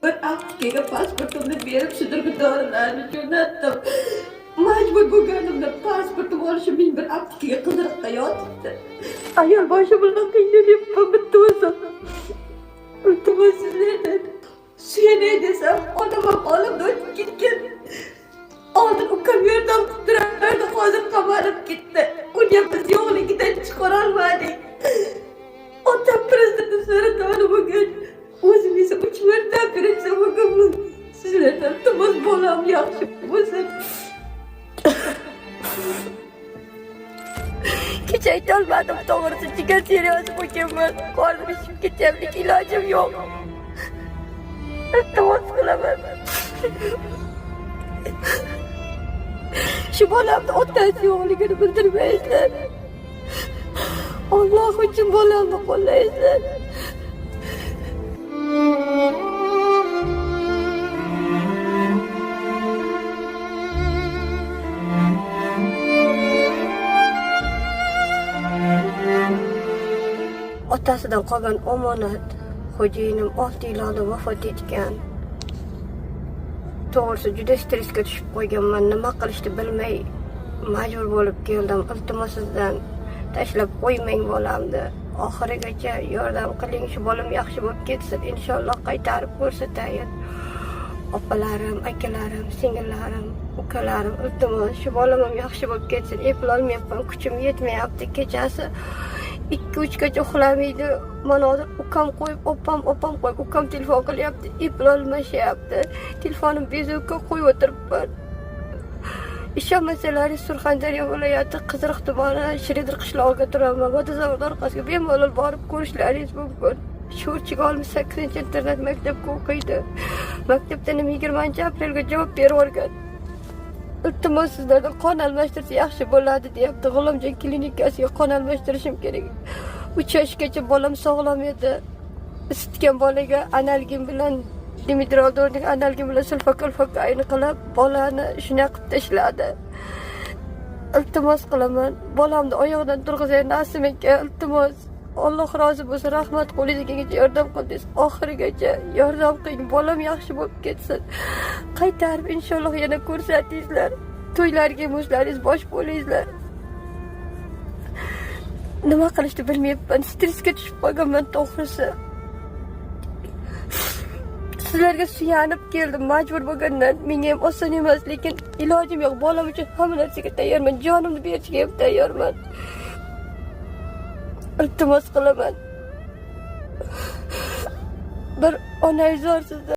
bir haftaga pasportimni berib shudurgi dorilarni jo'natdim. Majbur bo'lganimda pasportim olishim men bir haftaga qidiribda yotibdi. Ayol boshi bilan qiynalyapman bitta o'zim. Iltimos sizlardan suyanay desam onam olimdan o'tib ketgan. Oldin ukam yordam qilib turardi, hozir qamalib ketdi. Uni biz yo'qligidan chiqarolmadik. Otam prezident saratoni bo'lgan. O'zim esa 3 marta operatsiya bo'lganman. Sizlardan iltimos bolam yaxshi bo'lsin. Kecha aytolmadim, to'g'risi jigar seriyasi bo'lganman. Qornim ishib ketyapti, ilojim yo'q. Iltimos qilaman. Shu bolamni otasi yo'qligini bildirmaysizlar. Alloh uchun bolamni qo'llaysizlar. Otasidan qolgan omonat. Xo'jayinim 6 yil oldin vafot etgan. To'g'risi juda stressga tushib qo'yganman. Nima qilishni bilmay majbur bo'lib keldim. Iltimos sizdan tashlab qo'ymang bolamni. Oxirigacha yordam qiling, shu bolam yaxshi bo'lib ketsin. Inshaalloh qaytarib ko'rsatayin. Opalarim, akalarim, singillarim, ukalarim, iltimos shu bolam ham yaxshi bo'lib ketsin. Eplolmayapman, kuchim yetmayapti. Kechasi 2-3 gacha uxlamaydi. Mana hozir ukam qo'yib, opam qo'yib, ukam telefon qilyapti, eplolmashyapti. Telefonim bezovga qo'yib o'tiribman. Ishonmasalaringiz, Surxondaryo viloyati Qiziriq tumani Shridir qishlog'iga turaman. Vodozavod orqasiga bemalol borib ko'rishlaringiz mumkin. Sho'rchiga 68-internat maktabga o'qiydi. Maktabdan 20-aprelga javob berib olgan. Iltimos sizlardan qon almashtirsa yaxshi bo'ladi deyapti. G'ulomjon klinikasiga qon almashtirishim kerak. 3 yoshgacha bolam sog'lom edi. Isitgan bolaga analgin bilan Dimitroldoning analgin bilan sulfakalfakayni qilib bolani shuna qilib tashladi. Iltimos qilaman, bolamni oyog'idan turg'izay nasim aka, iltimos. Alloh rozi bo'lsin, rahmat, qo'lingizga yordam qildingiz. Oxirigacha yordam qiling, bolam yaxshi bo'lib ketsin. Qaytarib inshaalloh yana ko'rsatingizlar. To'ylarga mushlaringiz bosh bo'lingizlar. Nima qilishni bilmayapman, stressga tushib qolganman to'g'risi. Sizlarga suyanib keldim, majbur bo'lgandan. Menga ham oson emas, lekin ilojim yo'q. Bolam uchun hamma narsaga tayyorman, jonimni berishga ham tayyorman. Iltimos qilaman. Bir onayzor sizdan